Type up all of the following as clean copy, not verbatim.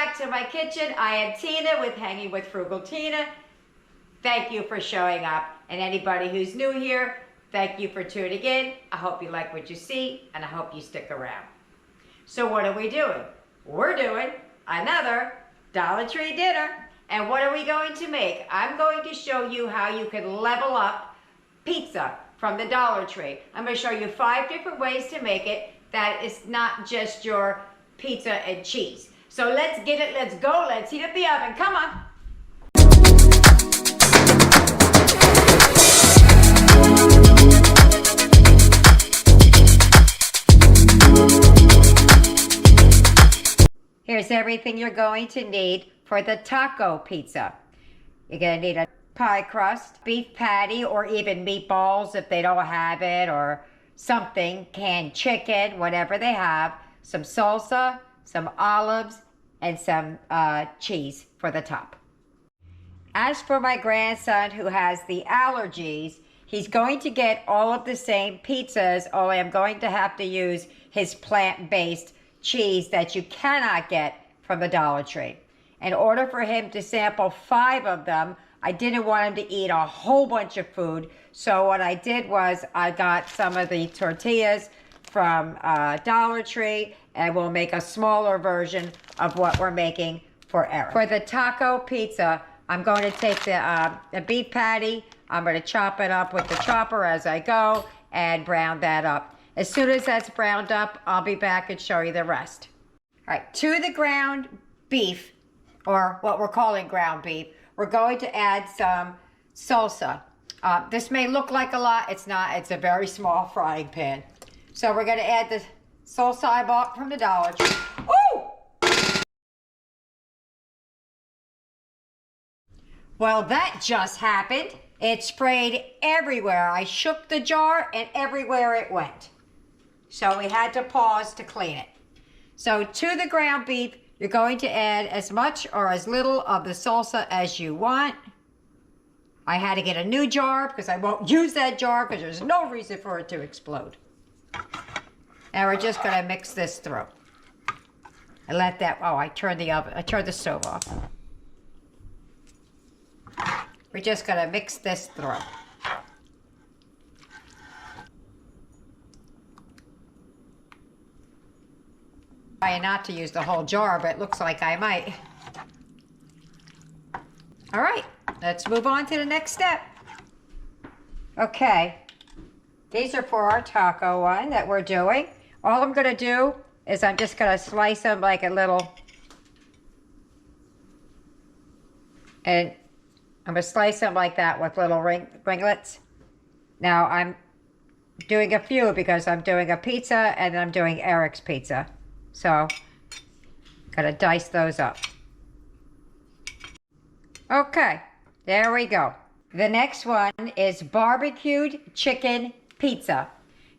back to my kitchen. I am Tina with Hanging with Frugal Tina. Thank you for showing up. And anybody who's new here, thank you for tuning in. I hope you like what you see, and I hope you stick around. So what are we doing? We're doing another Dollar Tree dinner. And what are we going to make? I'm going to show you how you can level up pizza from the Dollar Tree. I'm going to show you 5 different ways to make it that is not just your pizza and cheese. So let's get it, let's go, let's heat up the oven, come on. Here's everything you're going to need for the taco pizza. You're going to need a pie crust, beef patty, or even meatballs if they don't have it, or something, canned chicken, whatever they have, some salsa, some olives, and some cheese for the top. As for my grandson who has the allergies, he's going to get all of the same pizzas, only I'm going to have to use his plant-based cheese that you cannot get from the Dollar Tree. In order for him to sample 5 of them, I didn't want him to eat a whole bunch of food. So what I did was I got some of the tortillas from Dollar Tree, and we'll make a smaller version of what we're making for Eric. For the taco pizza, I'm going to take the beef patty. I'm going to chop it up with the chopper as I go and brown that up. As soon as that's browned up, I'll be back and show you the rest. All right, to the ground beef, or what we're calling ground beef, we're going to add some salsa. This may look like a lot, it's not, it's a very small frying pan. So we're gonna add the salsa I bought from the Dollar Tree. Ooh! Well, that just happened. It sprayed everywhere. I shook the jar and everywhere it went. So we had to pause to clean it. So to the ground beef, you're going to add as much or as little of the salsa as you want. I had to get a new jar because I won't use that jar because there's no reason for it to explode. Now we're just going to mix this through. And let that, I turned the stove off. We're just going to mix this through. Trying not to use the whole jar, but it looks like I might. All right, let's move on to the next step. Okay, these are for our taco one that we're doing. All I'm gonna do is I'm just gonna slice them like a little, and I'm gonna slice them like that with little ringlets. Now I'm doing a few because I'm doing a pizza and then I'm doing Eric's pizza. So, gotta dice those up. Okay, there we go. The next one is barbecued chicken pizza.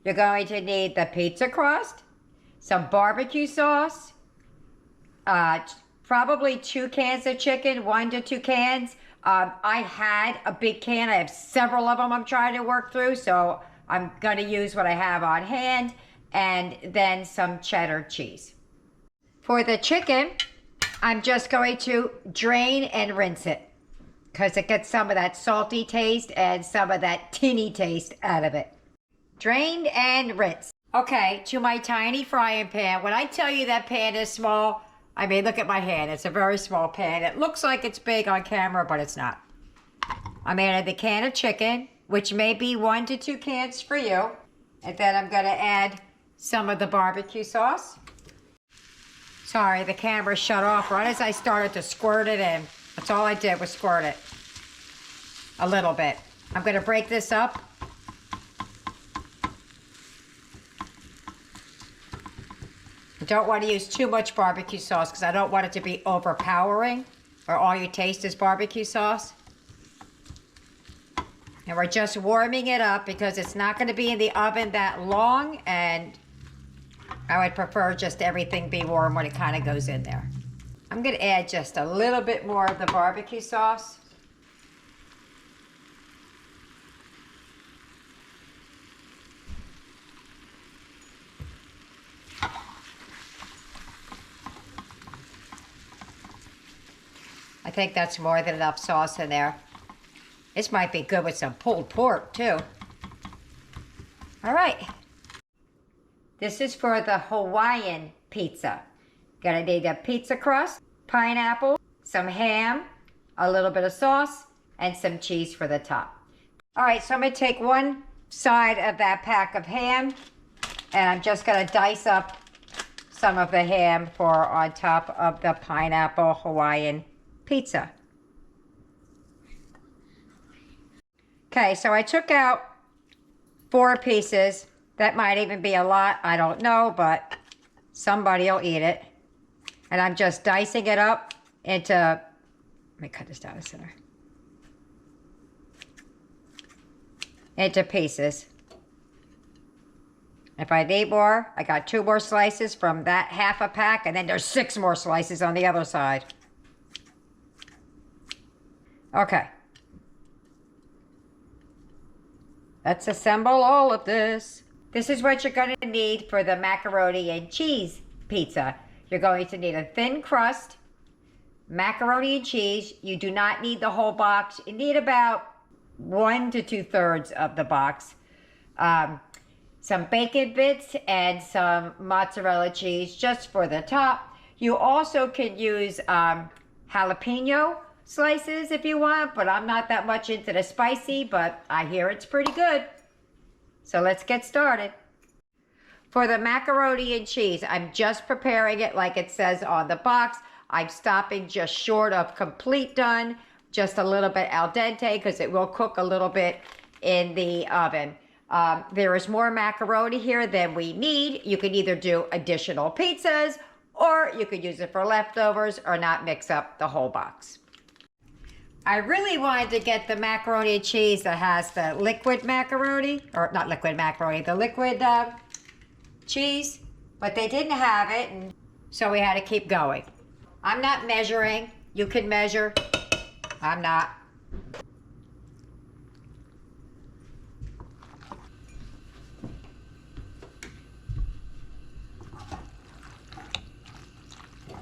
You're going to need the pizza crust, some barbecue sauce, probably 2 cans of chicken, 1 to 2 cans. I had a big can. I have several of them I'm trying to work through, so I'm gonna use what I have on hand, and then some cheddar cheese. For the chicken, I'm just going to drain and rinse it because it gets some of that salty taste and some of that tinny taste out of it. Drained and rinsed. Okay, to my tiny frying pan. When I tell you that pan is small, I mean, look at my hand. It's a very small pan. It looks like it's big on camera, but it's not. I'm adding the can of chicken, which may be 1 to 2 cans for you. And then I'm gonna add some of the barbecue sauce. Sorry, the camera shut off right as I started to squirt it in. That's all I did was squirt it. A little bit. I'm gonna break this up. I don't want to use too much barbecue sauce because I don't want it to be overpowering or all you taste is barbecue sauce. And we're just warming it up because it's not going to be in the oven that long, and I would prefer just everything be warm when it kind of goes in there. I'm going to add just a little bit more of the barbecue sauce. I think that's more than enough sauce in there. This might be good with some pulled pork too. All right. This is for the Hawaiian pizza. Gonna need a pizza crust, pineapple, some ham, a little bit of sauce, and some cheese for the top. All right, so I'm gonna take one side of that pack of ham, and I'm just gonna dice up some of the ham for on top of the pineapple Hawaiian pizza. Okay, so I took out 4 pieces. That might even be a lot, I don't know, but somebody will eat it. And I'm just dicing it up into, let me cut this down the center, into pieces. If I need more, I got 2 more slices from that half a pack, and then there's 6 more slices on the other side. Okay. Let's assemble all of this. This is what you're going to need for the macaroni and cheese pizza. You're going to need a thin crust, macaroni and cheese. You do not need the whole box. You need about 1 to 2/3 of the box. Some bacon bits and some mozzarella cheese just for the top. You also can use jalapeno slices if you want, but I'm not that much into the spicy, but I hear it's pretty good. So let's get started. For the macaroni and cheese, I'm just preparing it like it says on the box. I'm stopping just short of complete done, just a little bit al dente because it will cook a little bit in the oven. There is more macaroni here than we need. You can either do additional pizzas or you could use it for leftovers or not mix up the whole box. I really wanted to get the macaroni and cheese that has the liquid macaroni, or not liquid macaroni, the liquid cheese, but they didn't have it, and so we had to keep going. I'm not measuring. You can measure. I'm not.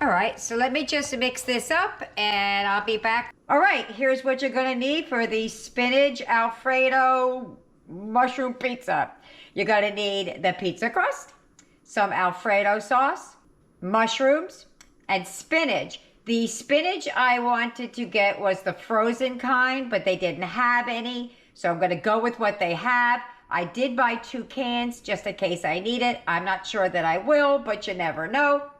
All right, so let me just mix this up and I'll be back. All right, here's what you're gonna need for the spinach Alfredo mushroom pizza. You're gonna need the pizza crust, some Alfredo sauce, mushrooms, and spinach. The spinach I wanted to get was the frozen kind, but they didn't have any, so I'm gonna go with what they have. I did buy 2 cans just in case I need it. I'm not sure that I will, but you never know.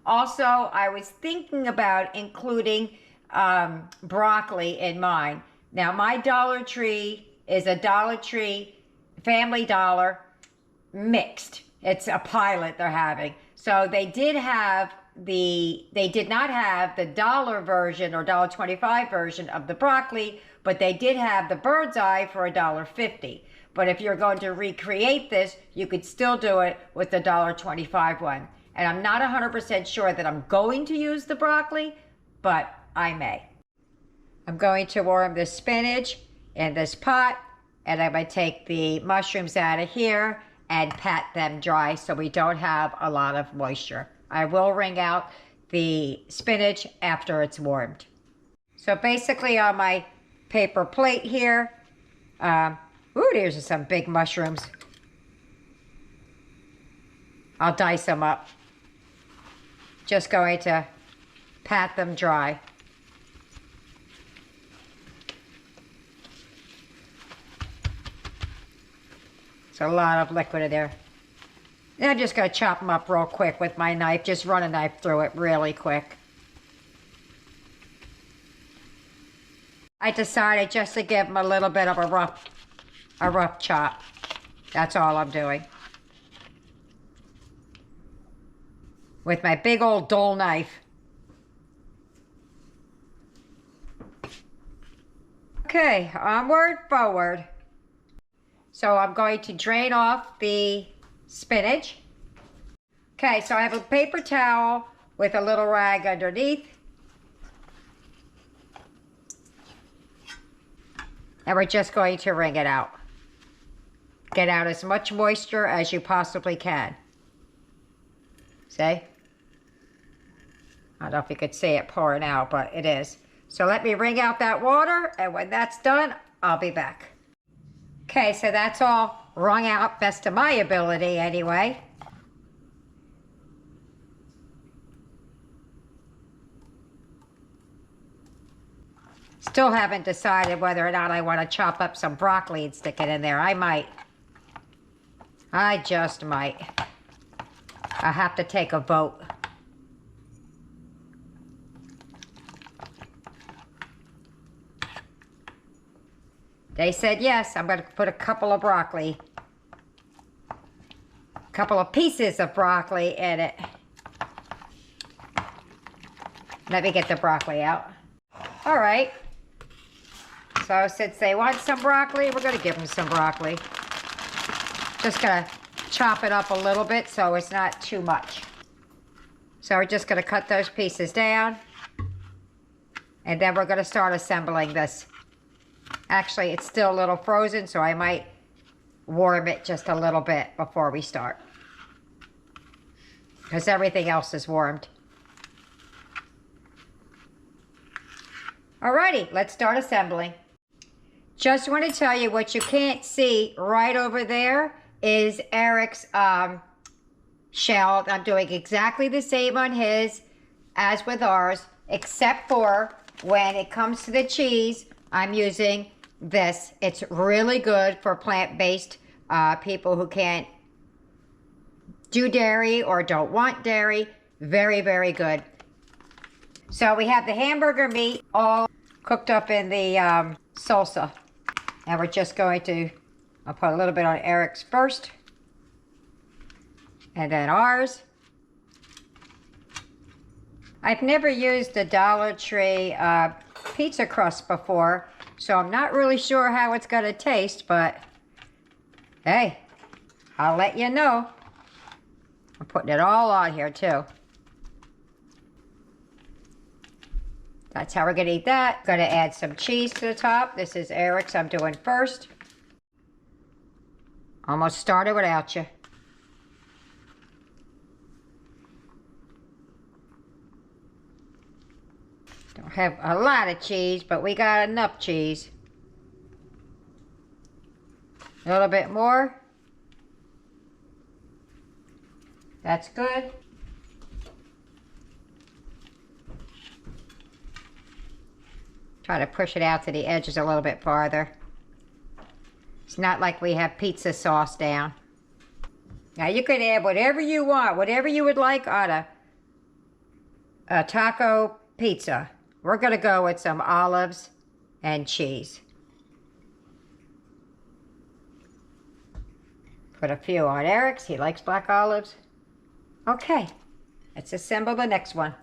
Also, I was thinking about including broccoli in mine. Now, my Dollar Tree is a Dollar Tree Family Dollar mixed. It's a pilot they're having. So they did not have the dollar version or $1.25 version of the broccoli, but they did have the bird's eye for $1.50. But if you're going to recreate this, you could still do it with the $1.25 one. And I'm not 100% sure that I'm going to use the broccoli, but I may. I'm going to warm the spinach in this pot, and I'm going to take the mushrooms out of here and pat them dry so we don't have a lot of moisture. I will wring out the spinach after it's warmed. So basically on my paper plate here, there's some big mushrooms. I'll dice them up. Just going to pat them dry. There's a lot of liquid in there. And I'm just going to chop them up real quick with my knife. Just run a knife through it really quick. I decided just to give them a little bit of a rough chop. That's all I'm doing. With my big old dull knife. Okay, onward, forward. So I'm going to drain off the spinach. Okay, so I have a paper towel with a little rag underneath. And we're just going to wring it out. Get out as much moisture as you possibly can. See? I don't know if you could see it pouring out, but it is. So let me wring out that water, and when that's done, I'll be back. Okay, so that's all wrung out, best of my ability anyway. Still haven't decided whether or not I want to chop up some broccoli and stick it in there. I might. I just might. I have to take a vote. They said yes, I'm going to put a couple of broccoli. A couple of pieces of broccoli in it. Let me get the broccoli out. All right. So since they want some broccoli, we're going to give them some broccoli. Just going to chop it up a little bit so it's not too much. So we're just going to cut those pieces down. And then we're going to start assembling this. Actually, it's still a little frozen, so I might warm it just a little bit before we start. Because everything else is warmed. Alrighty, let's start assembling. Just want to tell you what you can't see right over there is Eric's shell. I'm doing exactly the same on his as with ours, except for when it comes to the cheese, I'm using this. It's really good for plant-based people who can't do dairy or don't want dairy. Very, very good. So we have the hamburger meat all cooked up in the salsa. And we're just going to, I'll put a little bit on Eric's first. And then ours. I've never used the Dollar Tree pizza crust before, so I'm not really sure how it's going to taste, but hey, I'll let you know. I'm putting it all on here too. That's how we're going to eat that. Going to add some cheese to the top. This is Eric's I'm doing first. Almost started without you. Don't have a lot of cheese, but we got enough cheese. A little bit more. That's good. Try to push it out to the edges a little bit farther. It's not like we have pizza sauce down. Now you can add whatever you want, whatever you would like on a taco pizza. We're going to go with some olives and cheese. Put a few on Eric's. He likes black olives. Okay, let's assemble the next one.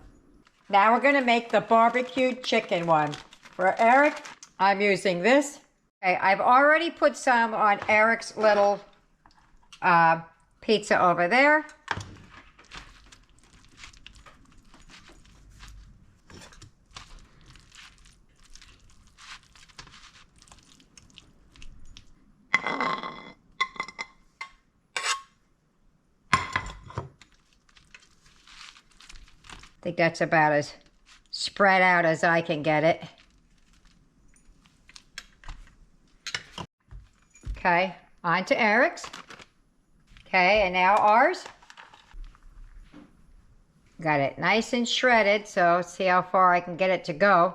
Now we're going to make the barbecued chicken one. For Eric, I'm using this. Okay, I've already put some on Eric's little pizza over there. I think that's about as spread out as I can get it. Okay, on to Eric's. Okay, and now ours. Got it nice and shredded, so see how far I can get it to go.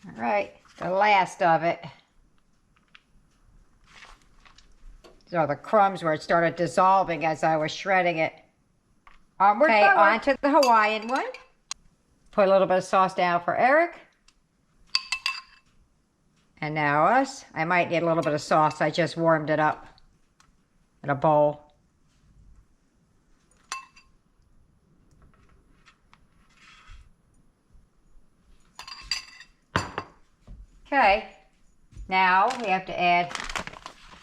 All right, the last of it. So the crumbs where it started dissolving as I was shredding it. Okay, on to the Hawaiian one. Put a little bit of sauce down for Eric. And now us. I might need a little bit of sauce. I just warmed it up in a bowl. Okay, now we have to add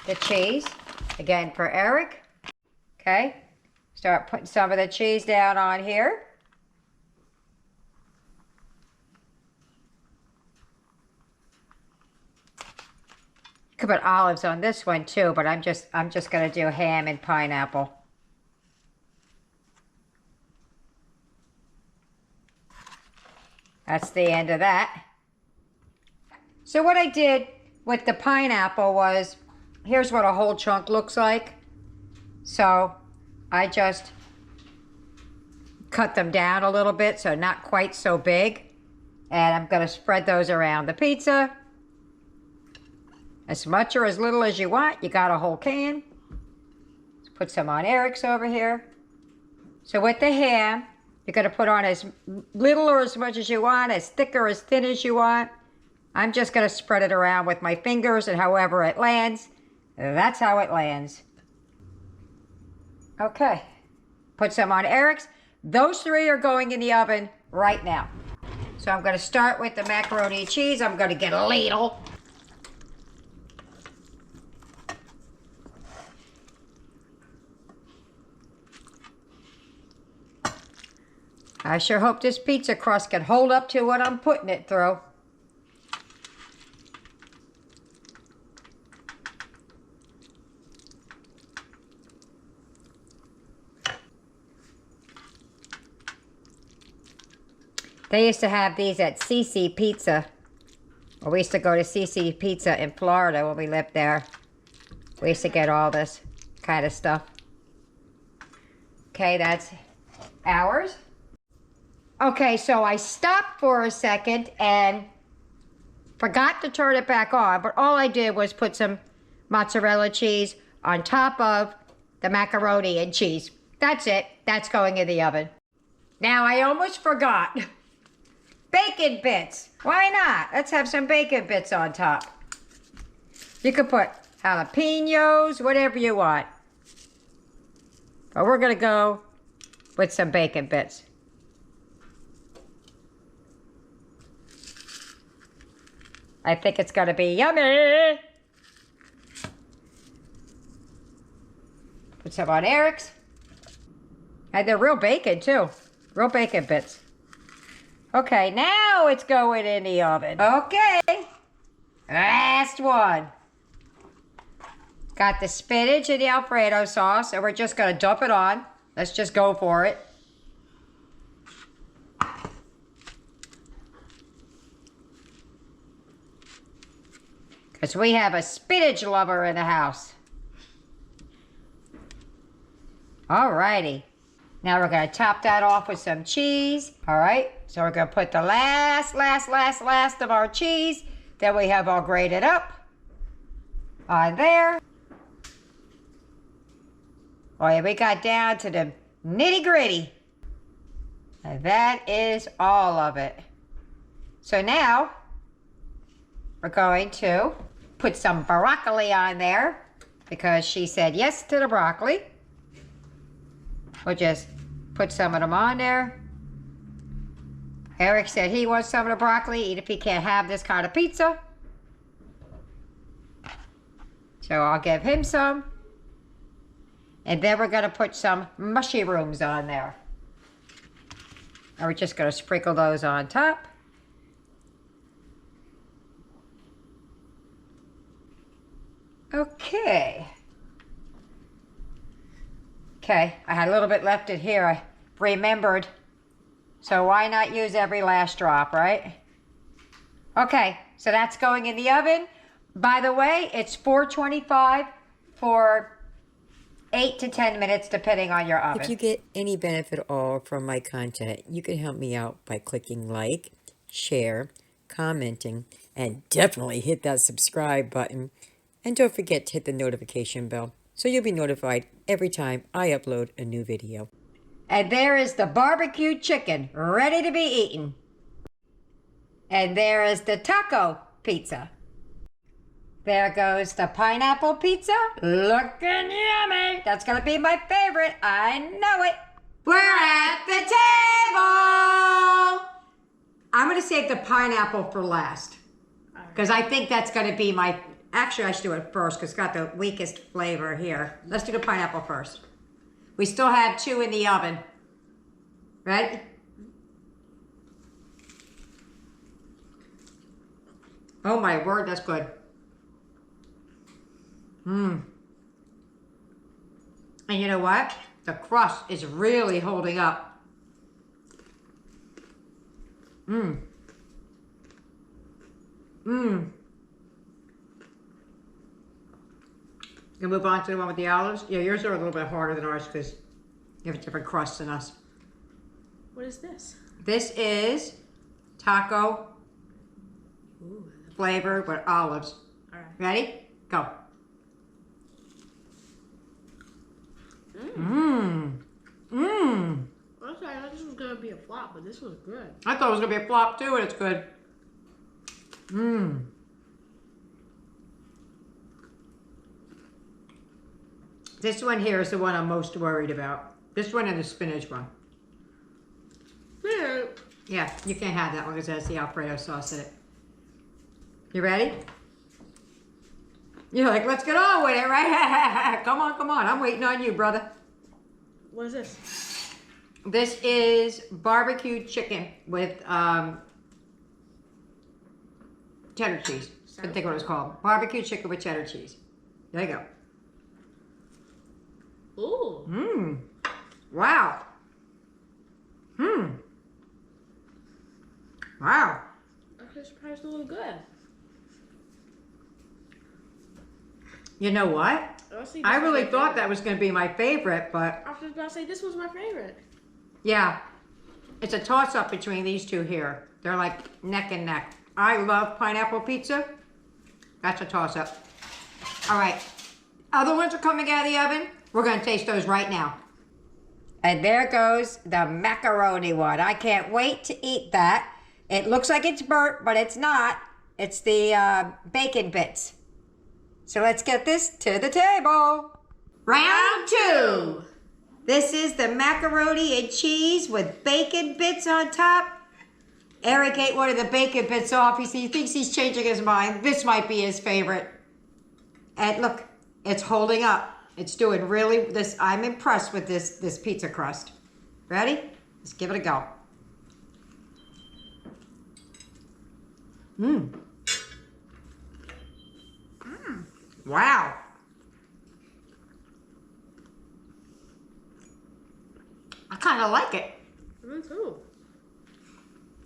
the cheese. Again for Eric. Okay, start putting some of the cheese down on here. Could put olives on this one too, but I'm just gonna do ham and pineapple. That's the end of that. So what I did with the pineapple was, here's what a whole chunk looks like. So I just cut them down a little bit, so not quite so big. And I'm gonna spread those around the pizza. As much or as little as you want. You got a whole can. Let's put some on Eric's over here. So with the ham, you're gonna put on as little or as much as you want, as thick or as thin as you want. I'm just gonna spread it around with my fingers, and however it lands, that's how it lands. Okay, put some on Eric's. Those 3 are going in the oven right now. So I'm gonna start with the macaroni and cheese. I'm gonna get a ladle. I sure hope this pizza crust can hold up to what I'm putting it through. They used to have these at CC Pizza. Well, we used to go to CC Pizza in Florida when we lived there. We used to get all this kind of stuff. Okay, that's ours. Okay, so I stopped for a second and forgot to turn it back on, but all I did was put some mozzarella cheese on top of the macaroni and cheese. That's it. That's going in the oven. Now, I almost forgot. Bacon bits. Why not? Let's have some bacon bits on top. You could put jalapenos, whatever you want. But we're going to go with some bacon bits. I think it's going to be yummy. Put some on Eric's. And they're real bacon, too. Real bacon bits. Okay, now it's going in the oven. Okay. Last one. Got the spinach and the Alfredo sauce, and we're just going to dump it on. Let's just go for it. Because we have a spinach lover in the house. Alrighty. Now we're going to top that off with some cheese. Alright, so we're going to put the last of our cheese that we have all grated up on there. Oh yeah, we got down to the nitty gritty. And that is all of it. So now we're going to put some broccoli on there because she said yes to the broccoli. We'll just put some of them on there. Eric said he wants some of the broccoli, even if he can't have this kind of pizza. So I'll give him some. And then we're going to put some mushrooms on there. And we're just going to sprinkle those on top. Okay. Okay, I had a little bit left in here. I remembered. So why not use every last drop, right? Okay, so that's going in the oven. By the way, it's 425 for 8 to 10 minutes, depending on your oven. If you get any benefit at all from my content, you can help me out by clicking like, share, commenting, and definitely hit that subscribe button. And don't forget to hit the notification bell so you'll be notified every time I upload a new video. And there is the barbecue chicken ready to be eaten. And there is the taco pizza. There goes the pineapple pizza. Looking yummy. That's going to be my favorite. I know it. We're at the table. I'm going to save the pineapple for last. Because I think that's going to be my... Actually, I should do it first because it's got the weakest flavor here. Let's do the pineapple first. We still have 2 in the oven. Right? Oh my word, that's good. Mmm. And you know what? The crust is really holding up. Mmm. Mmm. You move on to the one with the olives? Yeah, yours are a little bit harder than ours because you have a different crust than us. What is this? This is taco Ooh. flavor with olives. All right. Ready? Go. Mmm. Mmm. Mmm. Honestly, I thought this was gonna be a flop, but this was good. I thought it was going to be a flop too, and it's good. Mmm. This one here is the one I'm most worried about. This one and the spinach one. Yeah. Yeah, you can't have that one because it has the Alfredo sauce in it. You ready? You're like, let's get on with it, right? Come on, come on. I'm waiting on you, brother. What is this? This is barbecue chicken with cheddar cheese. I couldn't think what it was called. Barbecue chicken with cheddar cheese. There you go. Ooh. Mmm. Wow. Wow. Actually, surprised a little good. You know what? Honestly, I this was really my thought favorite. that was going to be my favorite, but I was just about to say this was my favorite. yeah. It's a toss-up between these two here. They're like neck and neck. I love pineapple pizza. That's a toss-up. All right. Other ones are coming out of the oven. We're going to taste those right now. And there goes the macaroni one. I can't wait to eat that. It looks like it's burnt, but it's not. It's the bacon bits. So let's get this to the table. Round 2. This is the macaroni and cheese with bacon bits on top. Eric ate one of the bacon bits off. He thinks he's changing his mind. This might be his favorite. And look, it's holding up. It's doing really this. I'm impressed with this pizza crust. Ready? Let's give it a go. Mmm. Wow. I kind of like it. Me too.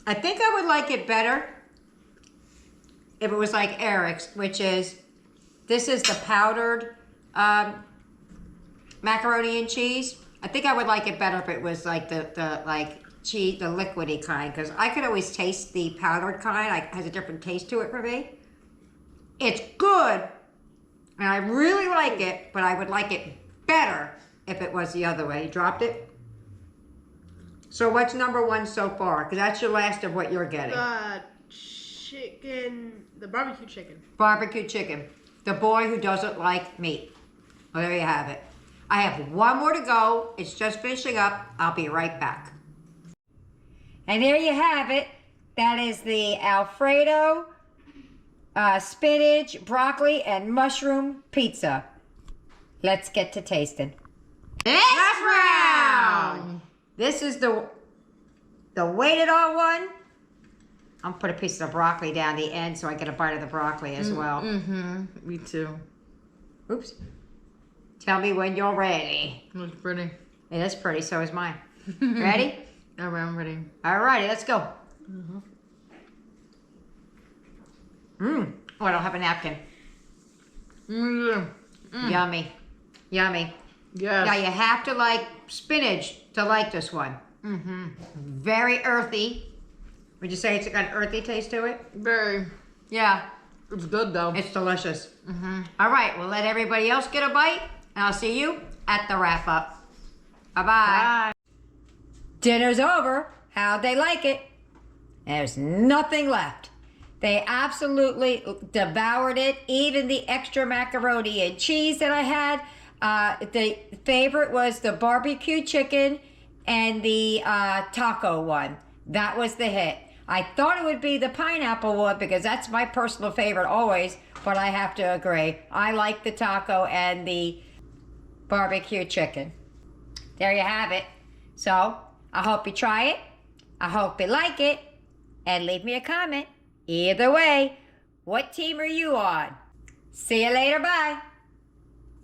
I think I would like it better if it was like Eric's, which is, this is the powdered macaroni and cheese. I think I would like it better if it was like the like cheese, the liquidy kind, because I could always taste the powdered kind. Like, it has a different taste to it for me. It's good, and I really like it, but I would like it better if it was the other way. You dropped it? So what's number 1 so far? Because that's your last of what you're getting. The barbecue chicken. Barbecue chicken. The boy who doesn't like meat. Well, there you have it. I have one more to go. It's just finishing up. I'll be right back. And there you have it. That is the Alfredo, spinach, broccoli, and mushroom pizza. Let's get to tasting. Next round! This is the weighted on one. I'm gonna put a piece of the broccoli down the end so I get a bite of the broccoli as well. Me too. Oops. Tell me when you're ready. Looks pretty. It is pretty, so is mine. Ready? Alright, I'm ready. Alrighty, let's go. Oh, I don't have a napkin. Yummy. Yummy. Yes. Now you have to like spinach to like this one. Very earthy. Would you say it's got an earthy taste to it? Very. Yeah. It's good though. It's delicious. All right, we'll let everybody else get a bite, and I'll see you at the wrap up. Bye-bye. Bye. Dinner's over. How'd they like it? There's nothing left. They absolutely devoured it, even the extra macaroni and cheese that I had. The favorite was the barbecue chicken and the taco one. That was the hit. I thought it would be the pineapple one because that's my personal favorite always, but I have to agree. I like the taco and the barbecue chicken. There you have it. So, I hope you try it. I hope you like it. And leave me a comment. Either way, what team are you on? See you later. Bye.